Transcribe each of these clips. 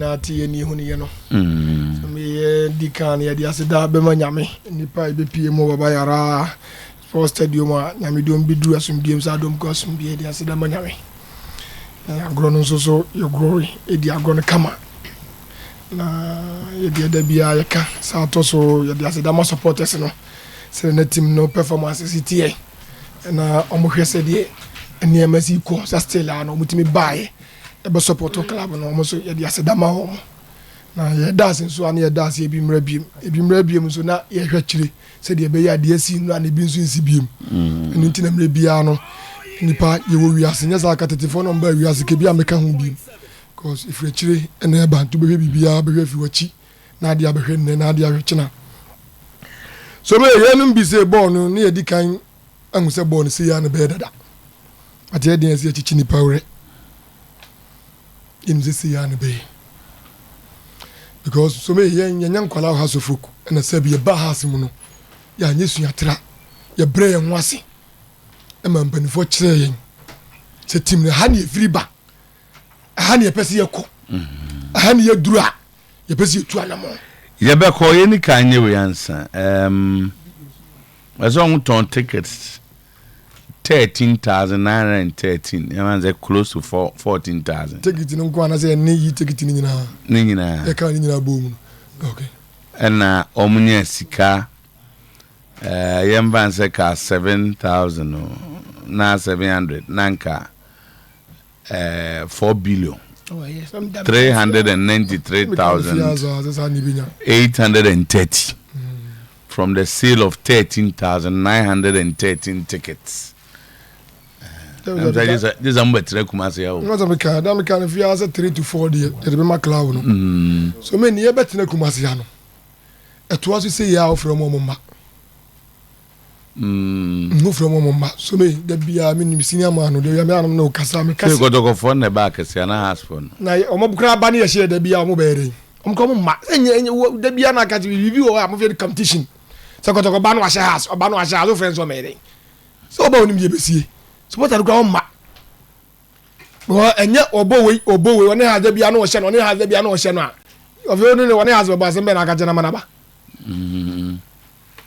na tie ni hu ne no so me di kan ya di aseda be ma nyame nipa e be pie mo baba yara for stadium a nyame dom bi du asum game sa dom ko asum bi di aseda ma nyame agro no so yo grow e di agro no kama na ye di da bia ya ka sa to so ye di aseda ma supporters no se na team no performance city na omo hwese die eni amasi ko sa still ano mutimi bae ebe support club no mo so ye di aseda ma ho na ye dance so an ye dance e bi mra biem so na ye hwakire se de be ya de asi no an bi nso nsi biem eni ntina mra bia no nipa ye wo wiase nya za katetifo no mba wiase ke bia meka ho biem because if we chire ene ba ntu be bibia be hwe fi wachi na de abehwe ne na de ahwe china so me ye no bi se ball no ne ye di kan ahu se ball no se ya ne be dada ati e de asi chichi nipa wre in this year and be because so me yan kwala house of folk na sabi ba house mu no ya nyesu yatra ya bre yan wase e ma mpanifo kire yen se tim ne ha ne free ba ha ne pese yeko ha ne yadura ya pese yetu anamo ya be ko ye ni kan nye we ansa as on ton tickets 13,913 and close to 14,000 ticket no go na say ni ticket ni nyina e ka ni nyina bom okay and omunya sika yemba say ka 7,000 na 700 nanka 4 billion 393,830 from the sale of 13,913 tickets. This is a better Kumasi. Not a mechanic, if you have 3 to 4 days, it will be my cloud. So many years better Kumasiano. It was to say, ya from Mama. No from Mama. So me, there be a mini senior man, there are no Casami. Kotoko phone the back, as Yana has phone. Now, Omobra share the Bia Mobere. I'm coming, the Biana can review our movie competition. So Kotoko Banwasha has, or Banwasha, friends were made. So about him, you see. So what I go ma well and yet obo we when they have the piano ocean when they have the piano ocean of you know when they has about some bena catch na manaba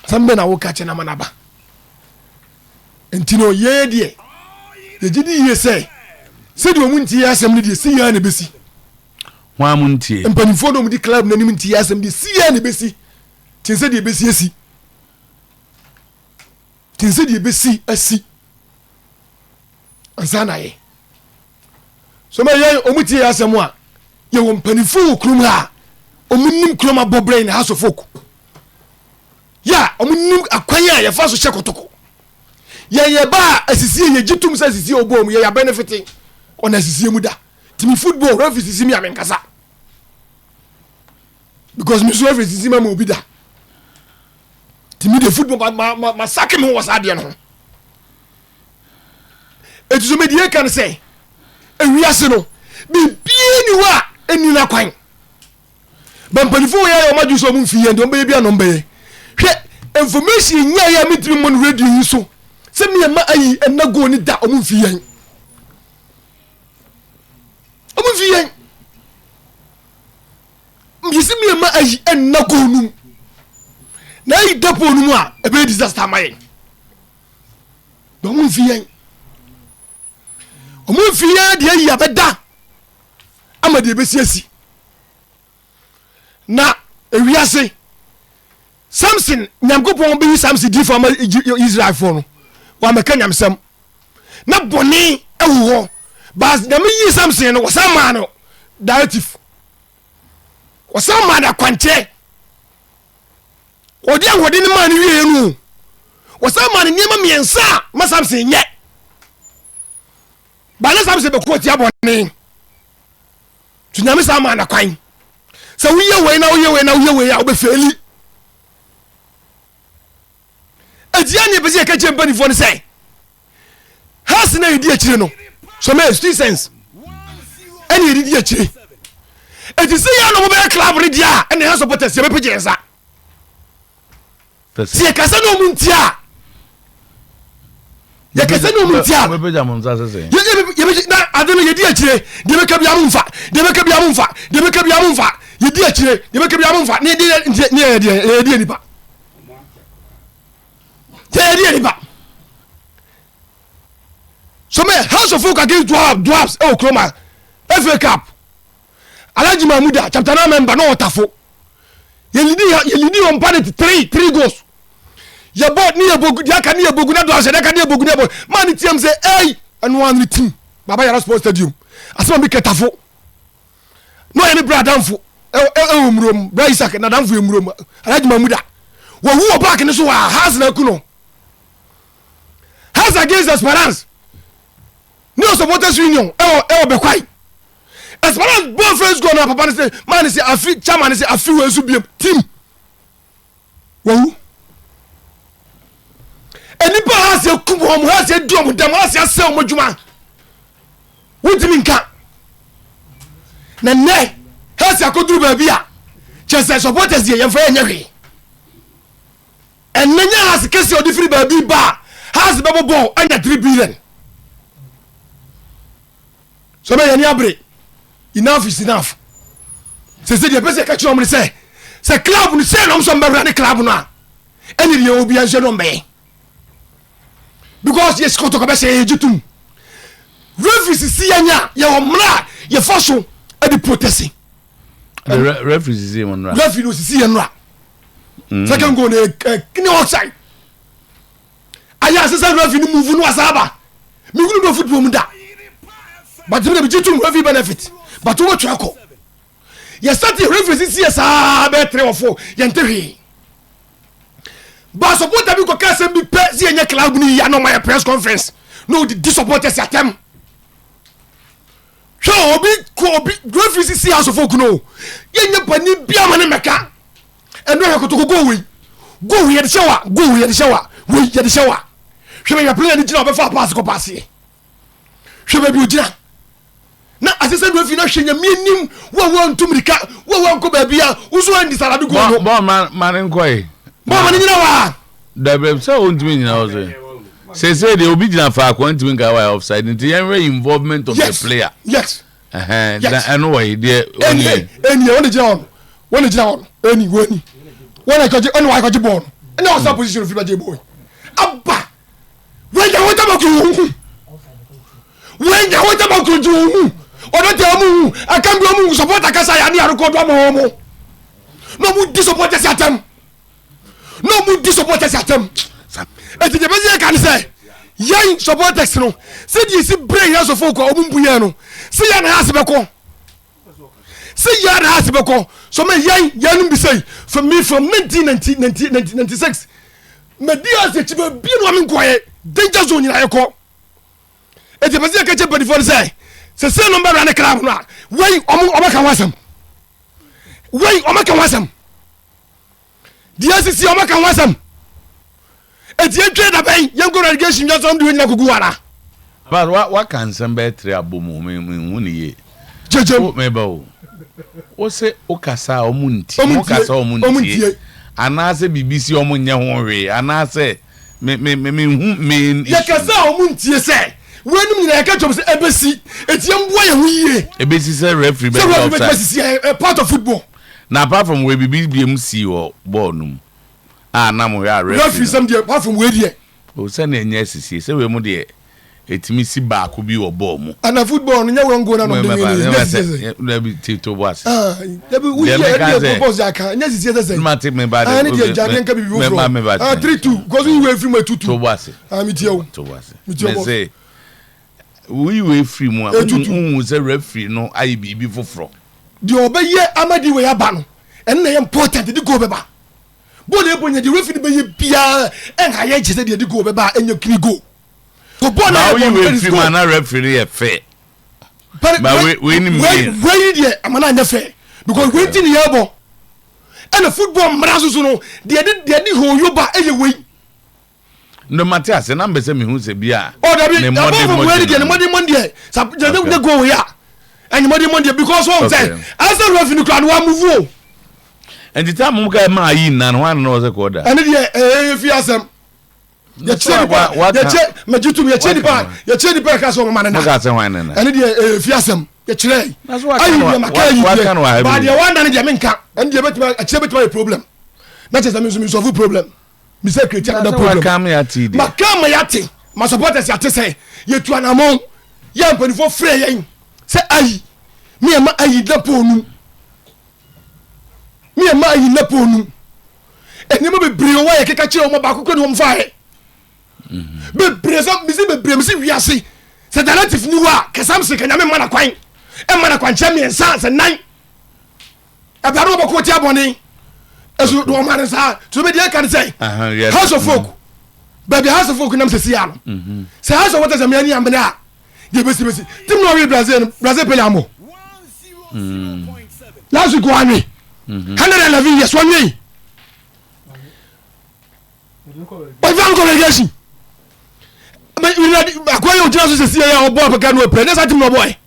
some bena wo catch na manaba entino ye die the gidi ye say the omunti assembly die see ya na besi wa munti empanifo no mu di club na nim nti assembly see ya na besi tin say die besi asi tin say die besi asi Asana ye so me ye omuti ye asemu a ye wo mpanifu krum ha omunim krum abobre na house of folk ya omunim akwanya ye fa so hye Kotoko ye ba asisi ye gitum sa asisi obom ye ya benefit on asisi mu da timi football referee sisi mi amenkasa because mi so referee sisi ma obi da timi de football ma sake me was ade no et so me die kan say ewiase no bi ni wa eni na kwan bampanifo ya o maju so mu fiye ndo be bia no be hwe information nya ya mitri mon radio yi so se me ma ayi enago ni da o mu fiye mbisi me ma ayi enago nu na yi depo nu a e be disaster maye do mu fiye omo fiya de ya beda amade besiasi na ewiase Samson nyamkopon be Samson di for Israel for no wa meka nyamsam na boni ewo bas na me yi Samson no wasama no directive wasama da kwante odi ahodi ni man wie nu wasama ne niam miensa ma Samson nye bana Samson be ko ti aboni tunyame sama na kwan so wiye we na ya obefeli adia ne be se ka chempa fo ne say has na yidi akire no so me street sense any yidi akire eti se ya no be club redia and has supporters se be pejensa se ka se no muntia ye kese no muntia we be jam nsa sese ye na adeno ye di akire de be ka bia mumfa de be ka bia mumfa de be ka bia mumfa ye di akire de be ka bia mumfa ne ye di nipa ye di nipa so me house of folk against dwarfs e okroma FA Cup Alhaji Mahmuda chapter 9 member no otafo ye lidi on party 3 goals ye board ni ebogu dia ka ni ebogu na do ase dia ka ni ebogu na bo man team say hey and one team baba yara sports stadium asema bi ketafo no any bradanfo omrom bra Isaac na danfo emrom Alhaji Mahmuda wo hu back ni so wa has na kuno has against Esperance no supporters union be kwai Esperance both friends go na papa say man say afi chairman say afi we so biem team wo enipa has a kubo mo has a dom dem has a sell mo djuma wutimi nka na ne has a koduru ba bia chese supporters ye yemfa enye enenya has kesi odi free ba bi ba has bebo ball anya 3 billion so me yani abre enough is enough se de pese ka chiro mo say club ni say no so mbra ni club no a eni ye obi anse no mbe because yes Kotoko be say jutum referees si anya ye omra ye foso e di protesting referees si monra referees si enra second goal ni outside aya se referee move no asaba mi gunu do football mu da but we be jutum referee benefit but what trako ye start referees si esa be 3 or 4 ye ntehi but supporter bi ko kase bi pe si enye club ni ya no my press conference no the supporters atem so obi referees si house of folk no ye nye pani bia ma ne meka eno he Kotoko go we the shower we the shower hwe me play ni gina obefa pass ko pass ye hwe be bi ogina na asese do fi na hwe nya mianim wo ntumrika wo nko ba bia uso andi saladu go no bo man nkoi mama ni nyina wa da be so ontimi nyina ozo say the obi gina fa ko ntimi nka wa offside nti yen re involvement of the player yes and why there any one gina on any when I got you on why got you born and now some position of the boy abba when you want about you when you want about you or not tell me I can't go support akasa ya ni aroko do mo no mu disappoint atem no mu disappoint atem et the best can say yan supporters no say the si brain ya so folk omumbu yan no say ya na hasebeko so me yan bi say from 1996 me dia se chibe bi no am nkoye danger zone na yeko et the best can che body for say number na club no wey omaka wasam dia sisi omaka wasam etie twe da ben yengo relegation just on do nya gugu ara but what can somebody three abomu me ye jeje me ba o se okasa omunti anase BBC omunye ho hwe anase me ye kasa omunti se wenum nyina ka chom se ebesi etie mboa ye ho yie ebesi se referee be a part of football na apart from we BBC MC or ball num na mo ya referee some dey apart from we dey o se na enye sisi se we mu dey etimi si ba ko bi wo ball mu ana football no nya we ngo na no dey na bi tito boss da bi we dey propose aka nya sisi se ma take me ba dey dey jarden ka bi wo from 3-2 because we free me 2-2 to boss mi tie o to boss me say we free mu a say referee no ayi bibi foforo di obeye amadi we aba no en na important di go beba bo le bonya di referee be ye bia en ha ye gese di go beba enye kiri go to bo na we free man na referee e fair but we ni we di amana anya fair because we tin ye bo en football mrazo so no di ho yoba eye we no matter say number say me hu say bia oh da bi above we di ne monday sa je go we ya and monday because one say as a referee crowd one move and the time mo guy ma yi na no one know say ko da and the fi asem ye che majutu ye che ni pa ka so mo manana ka se wan na ene de fiasem ye che ayi ba de wanda ne de menka ene de betima a che betima problem na che me solve problem mi se create another problem makam ya ti ma supporters ya ti say ye tu anamon ya mpanifo frɛ yɛn sɛ ayi me ma ayi na ponu eni mo bebre wo yɛ keka kyerɛ wo ba kokɔ ne wo mfae bebre so mi se bebre mi se wiase sɛ relative ni wa kesam se kanya me mana kwan e mana kwan kyɛ me nsa sɛ nan abaro bɔkɔ ti abɔne esu do ma ne sa to be dey kan say house of folk baby house of folk nam se sia no say house of what is me ani ambena de besi tim no we Brazil pelamo last week one 111 years one year but van congregation but we na akoya o tira so se sia ya o boy peka no pre na sa tim no boy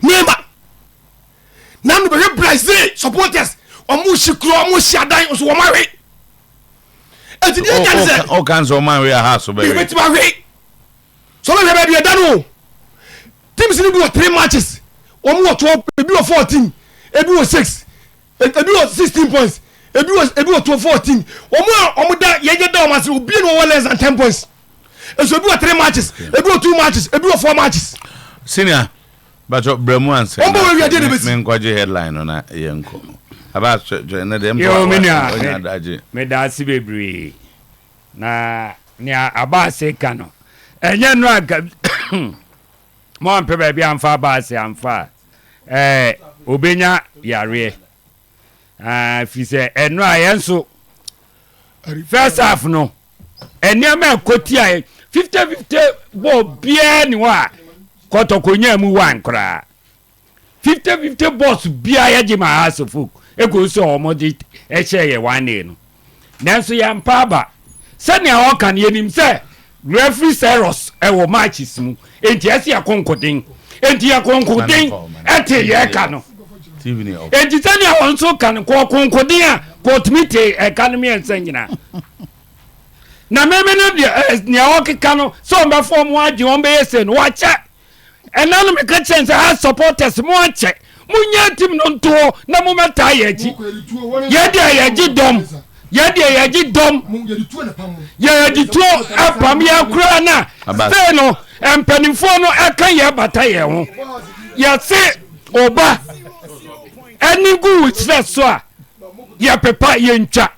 neighbor nam be Brazil supporters omu shikro omu shadan so wo mawe enti dey kan say o kan so man we ha so be we bet ma we so be be dey danu teams ni do 3 matches omu wo 12 ebi wo 14 ebi wo 6 ebi wo 16 points ebi wo 14 omu da ye da o ma se obi no less than 10 points so ebi wo 3 matches ebi wo 2 matches ebi wo 4 matches senior but bremu answer me nkwaje headline na yenko Abass na dem me da si bebre na Abass ka no enye no aga mo ampe ba bia amfa Abass amfa obenya yare fi se eno ayenso first half no enema koti ai 50-50 bo bia ni wa Kotoko nya mu wan kra 50-50 boss bia ya ji ma hasofuk ego so omodi ehye wane no nanso ya mpaba sani a okan yenim se referee seros wo matches mu enti ase akonkodin enti akonkodin ete ye ka no enti sani a wonso kan ko akonkodin a ko tmite economy ensanyina na meme no ni a okeka no so mba form waje on be yese no wache enanu me ka chance ha supporters mo ache munya tim no nto na mo meta yaji ye de yaji dom ye di to apam ya kura na say no empanifo no aka ye bata ye ho ye se oba any good stress so a ye pepa ye ntwa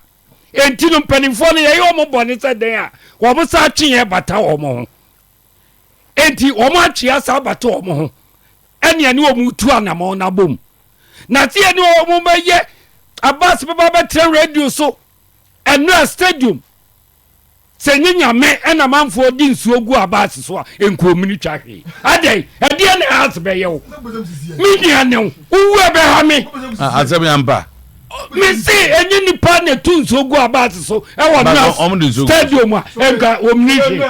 enti no empanifo no ye yo mo bone se den a wo mo sa twe ye bata wo mo ho enti wo mo atwe asa bata wo mo ho ene wo mu tu anamo na bom na tie ni wo mo beye Abass baba betre radio so eno stadium se nyame ena manfo di nsuo gu Abass so a enkomini twahwe adai ade ne has beye wo media ne wo be ha me azem yamba me see enye nipa ne tu nsuo gu Abass so e wo na stadium a enka omniche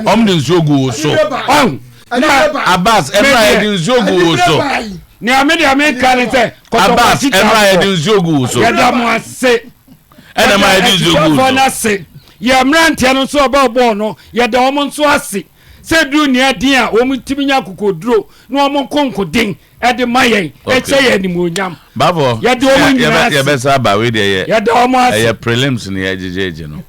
omni nsuo gu so Abass emra edin nsuo gu so ni ame kan se Abass emra edin nsuo gu so yada mo ase ena ma edin nsuo gu so na se ya mrantia no so ba bo no yada omo nso ase se duru ni adin a omo timinya kokoduro na omo konkodin e de mayen e che ye ni monyam babo yada omo nyina ye be sa ba we de ye yada omo ase ye prelims ni ye jejeje no